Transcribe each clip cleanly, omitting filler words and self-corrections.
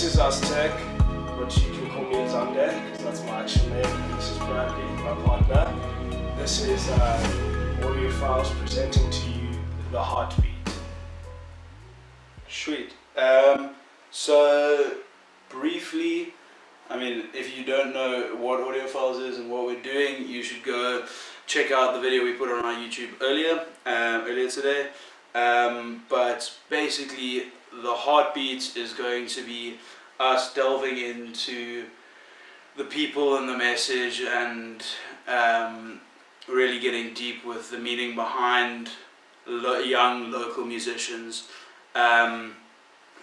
is Azandé, but you can call me Azandé because that's my actual name. This is Bradley, my partner. This is AUDIOPHILES presenting to you the heartbeat. Sweet. So briefly, I mean, if you don't know what AUDIOPHILES is and what we're doing, you should go check out the video we put on our YouTube earlier today. But basically, the heartbeat is going to be us delving into the people and the message and really getting deep with the meaning behind young local musicians,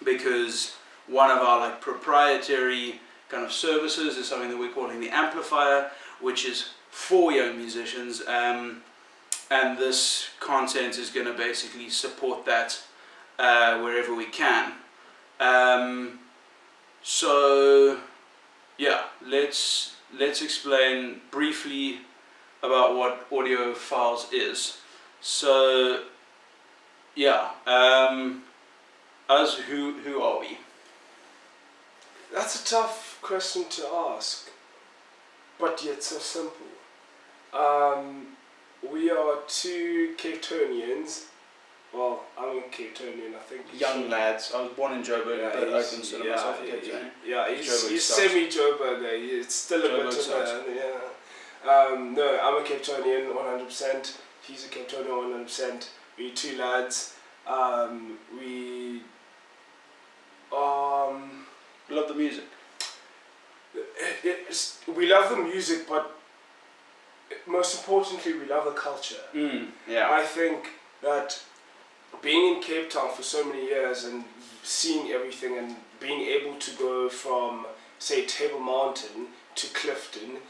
because one of our proprietary kind of services is something that we're calling the amplifier, which is for young musicians, and this content is going to basically support that wherever we can. So yeah, let's explain briefly about what AUDIOPHILES is. So yeah, us, who are we? That's a tough question to ask, but yet so simple. We are two Cape Townians. Well, I'm a Cape Townian, I think. Young lads. I was born in Joburg, but I consider myself a Cape Townian. He's semi-Joburg. It's still a bit of that. Yeah. No, I'm a Cape Townian 100%. He's a Cape Townian 100%. We're two lads. We love the music. We love the music, but most importantly, we love the culture. Yeah. I think that being in Cape Town for so many years and seeing everything and being able to go from, say, Table Mountain to Clifton,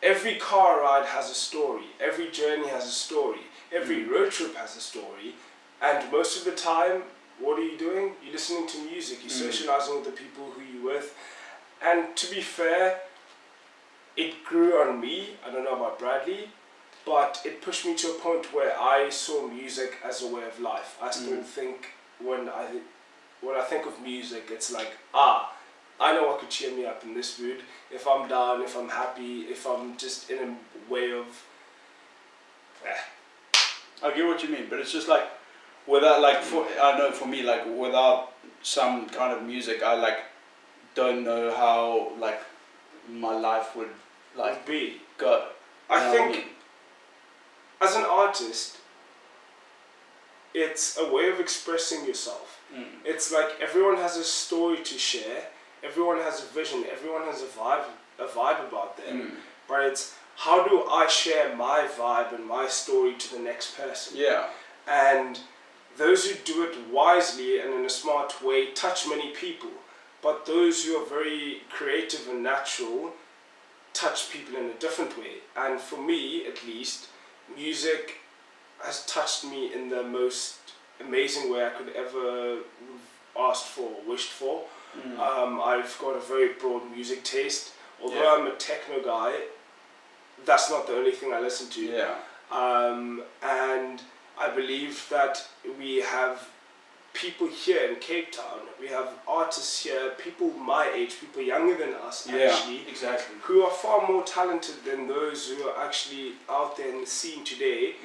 every car ride has a story, every journey has a story, every road trip has a story, and most of the time, what are you doing? You're listening to music, you're socializing with the people who you're with, and to be fair, it grew on me. I don't know about Bradley, but it pushed me to a point where I saw music as a way of life. I still think when I think of music, it's like, I know what could cheer me up in this mood. If I'm down, if I'm happy, if I'm just in a way of... I get what you mean, but it's just like, without I know for me, without some kind of music, I don't know how my life would be. go. I think as an artist, it's a way of expressing yourself. It's like everyone has a story to share, everyone has a vision, everyone has a vibe about them, but it's how do I share my vibe and my story to the next person? Yeah. And those who do it wisely and in a smart way touch many people, but those who are very creative and natural touch people in a different way. And for me, at least, music has touched me in the most amazing way I could ever asked for, wished for. I've got a very broad music taste. Although I'm a techno guy, that's not the only thing I listen to. Yeah. And I believe that we have people here in Cape Town, we have artists here, people my age, people younger than us actually, exactly, who are far more talented than those who are actually out there in the scene today.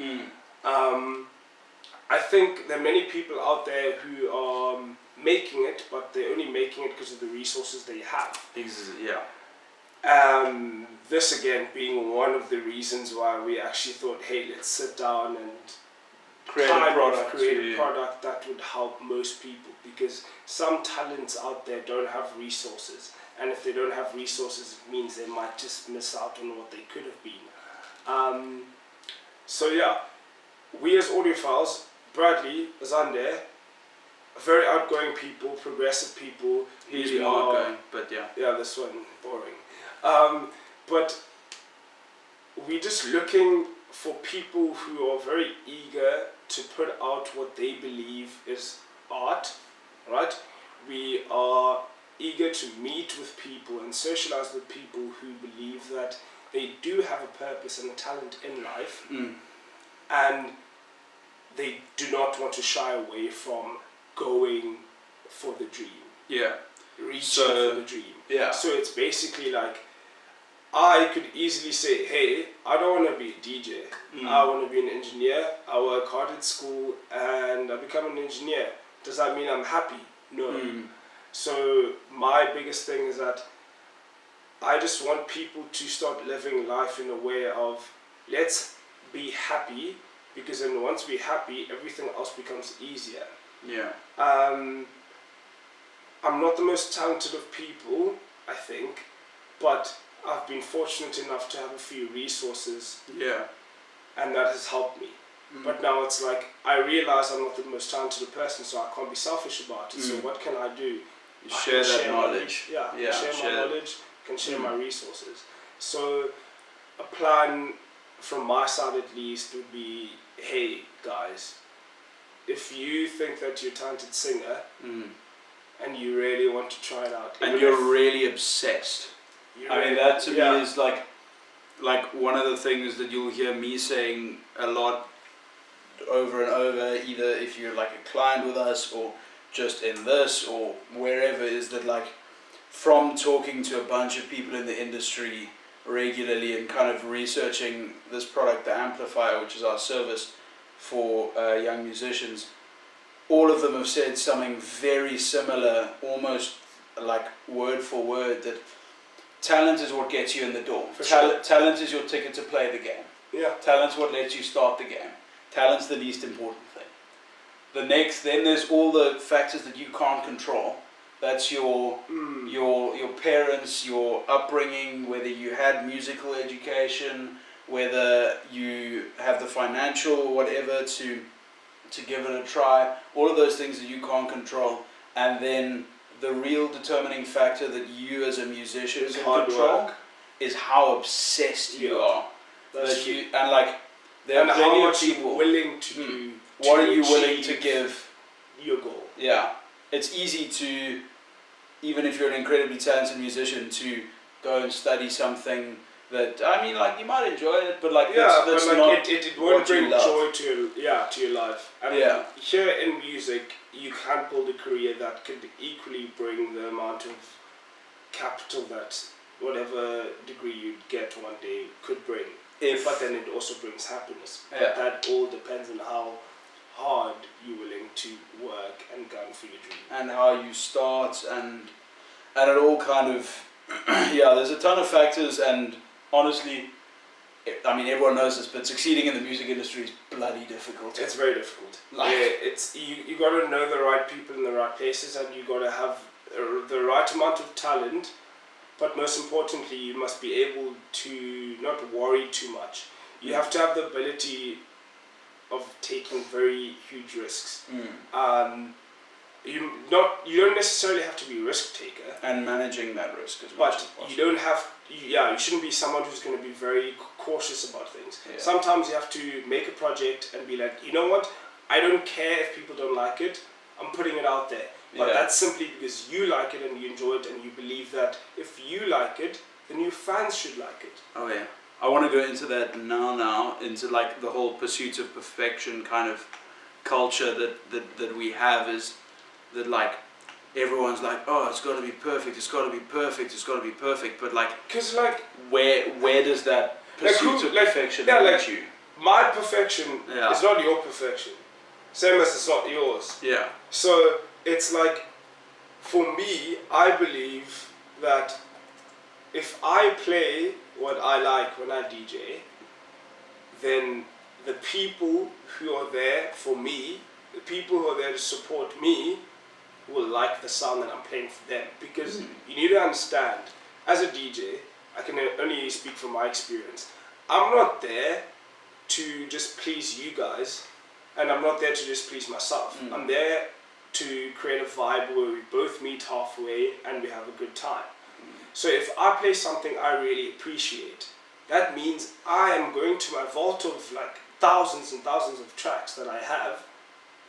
I think there are many people out there who are making it, but they're only making it because of the resources they have. Yeah. This again being one of the reasons why we actually thought, hey, let's sit down and create a product that would help most people, because some talents out there don't have resources, and if they don't have resources, it means they might just miss out on what they could have been. So yeah, we as AUDIOPHILES, Bradley, Azandé, very outgoing people, progressive people. He's more outgoing, but yeah. Yeah, this one, boring. But we're just looking for people who are very eager to put out what they believe is art, right? We are eager to meet with people and socialize with people who believe that they do have a purpose and a talent in life, and they do not want to shy away from going for the dream. Yeah. reaching for the dream. Yeah. So it's basically like, I could easily say, hey, I don't want to be a DJ. I want to be an engineer. I work hard at school and I become an engineer. Does that mean I'm happy? No. So my biggest thing is that I just want people to start living life in a way of, let's be happy, because then once we're happy, everything else becomes easier. Yeah. I'm not the most talented of people, I think, but I've been fortunate enough to have a few resources. Yeah. And that has helped me. But now it's like, I realize I'm not the most talented person, so I can't be selfish about it. So what can I do? You share that knowledge. Share my knowledge, can share my resources. So a plan from my side at least would be, hey guys, if you think that you're a talented singer and you really want to try it out, and you're really obsessed, I mean, that to me is like one of the things that you'll hear me saying a lot over and over, either if you're like a client with us or just in this or wherever, is that like, from talking to a bunch of people in the industry regularly and kind of researching this product, the amplifier, which is our service for young musicians, all of them have said something very similar, almost like word for word, that talent is what gets you in the door. Talent is your ticket to play the game. Yeah. Talent's what lets you start the game. Talent's the least important thing. Then there's all the factors that you can't control. That's your parents, your upbringing, whether you had musical education, whether you have the financial whatever to give it a try. All of those things that you can't control. And then the real determining factor that you as a musician can control is how obsessed you are. That's true. And like, there are plenty of people willing to do. What are you willing to give? Your goal. Yeah. It's easy to, even if you're an incredibly talented musician, to go and study something that, I mean, like, you might enjoy it, but like, that's but like not it won't bring joy to your life. And here in music, you can build a career that could equally bring the amount of capital that whatever degree you get one day could bring. But then it also brings happiness. But that all depends on how hard you're willing to work and gun for your dream. And how you start, and it all kind of, there's a ton of factors, and honestly, I mean, everyone knows this, but succeeding in the music industry is bloody difficult. It's very difficult. It's you got to know the right people in the right places, and you got to have the right amount of talent. But most importantly, you must be able to not worry too much. You have to have the ability of taking very huge risks. You don't necessarily have to be a risk taker. And managing that risk as well. But you don't have. You shouldn't be someone who's going to be very cautious about things. Yeah. Sometimes you have to make a project and be like, you know what? I don't care if people don't like it. I'm putting it out there. But that's simply because you like it and you enjoy it, and you believe that if you like it, then your fans should like it. Oh yeah. I want to go into that now, into like the whole pursuit of perfection kind of culture that we have, is that like everyone's like, oh, it's got to be perfect, it's got to be perfect, it's got to be perfect, but like, because like, where does that pursuit of perfection lead you? My perfection is not your perfection, same as it's not yours. Yeah. So it's like, for me, I believe that if I play what I like when I DJ, then the people who are there for me, the people who are there to support me, will like the sound that I'm playing for them. Because you need to understand, as a DJ, I can only speak from my experience, I'm not there to just please you guys, and I'm not there to just please myself. I'm there to create a vibe where we both meet halfway and we have a good time. So if I play something I really appreciate, that means I am going to my vault of like thousands and thousands of tracks that I have,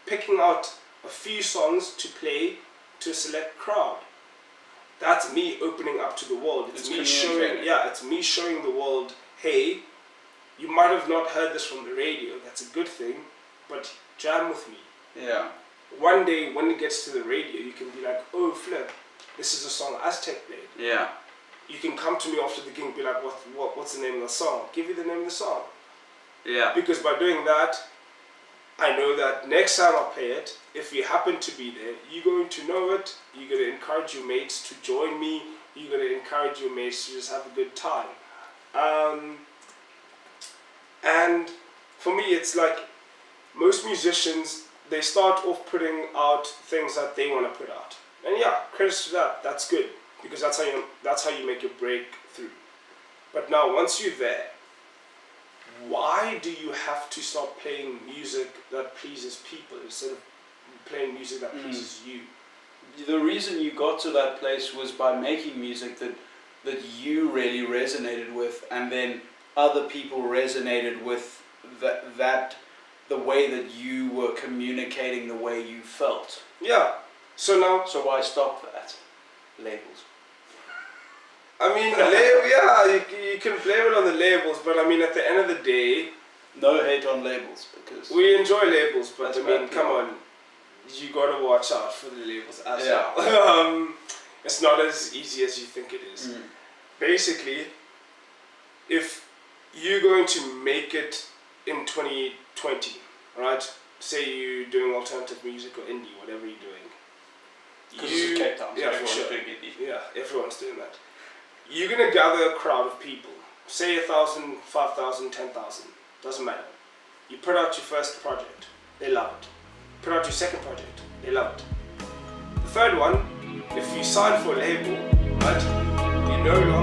picking out a few songs to play to a select crowd. That's me opening up to the world. It's me showing the world, hey, you might have not heard this from the radio, that's a good thing, but jam with me. Yeah. One day when it gets to the radio, you can be like, oh flip, this is a song Aztec played. Yeah. You can come to me after the gig and be like, what's the name of the song? Give you the name of the song. Yeah. Because by doing that, I know that next time I play it, if you happen to be there, you're going to know it. You're going to encourage your mates to join me. You're going to encourage your mates to just have a good time. And for me, it's like most musicians, they start off putting out things that they want to put out. And yeah, credits to that. That's good because that's how you make your breakthrough. But now, once you're there, why do you have to start playing music that pleases people instead of playing music that pleases you? The reason you got to that place was by making music that you really resonated with, and then other people resonated with the way that you were communicating the way you felt. Yeah. So why stop that? Labels. I mean, you can blame it on the labels, but I mean, at the end of the day, no hate on labels because we enjoy labels, but I mean, come PR. on, you gotta watch out for the labels as well. It's not as easy as you think it is. Basically, if you're going to make it in 2020, right? Say you're doing alternative music or indie, whatever you're doing. Because it's Cape Town, so yeah, for everyone's sure. doing indie. Yeah, everyone's doing that. You're gonna gather a crowd of people. Say 1,000, 5,000, 10,000. Doesn't matter. You put out your first project, they love it. Put out your second project, they love it. The third one, if you sign for a label, right? You no longer